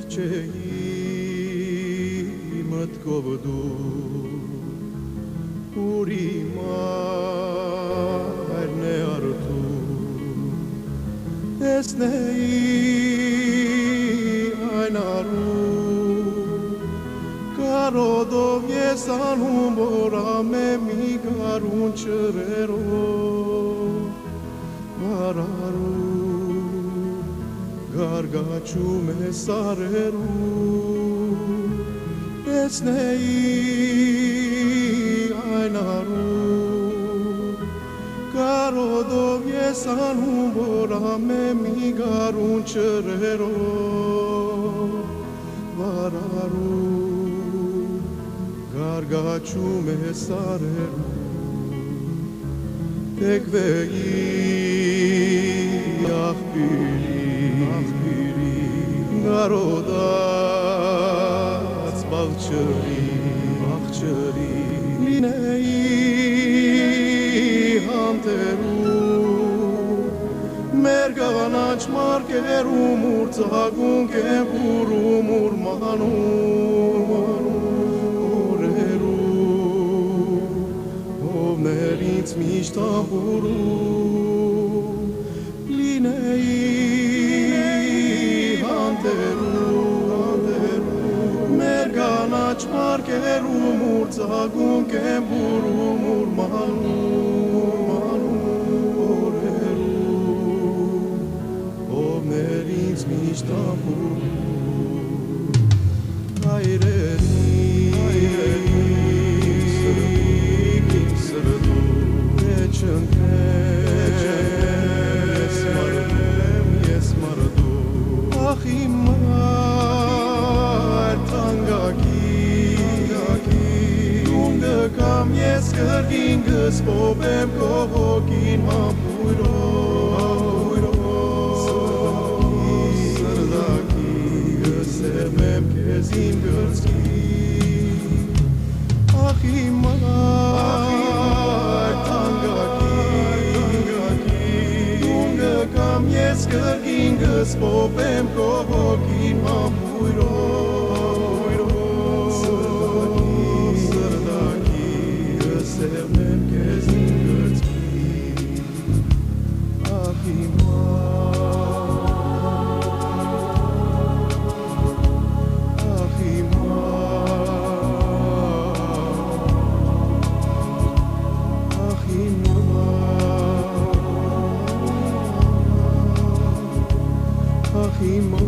Trceai mătkov du uri mar ne artu esnei ainaru carodov yesan humora me mi garun cerero mararu Gargacium e sareru esnei ainaru carodov yesan humora me mi garun cerero vararu Gargacium e sareru tekvei ախպիրի գարոդած բաղջրի լինեի համտերու մեր գանաչ մարկերում ուր ծագունք եմ բուրում ուր մանում օրերու հովներ ինձ միշտ ամբուրում լինեի մեր գանաչ մարկերում ուր ծագունք եմ բուրում ուր մանում օրերում հովներ ինձ միշտ ամբուրում հայրերի սրտում չընկես մարդու ախ իմ Kam yes kırgın kız pobem kovokin mapuro Sırdaki sevmem kezim gırski Ahimar tangaki Kam yes kırgın kız pobem kovokin mapuro Sevmem kezim gırtki Ahimar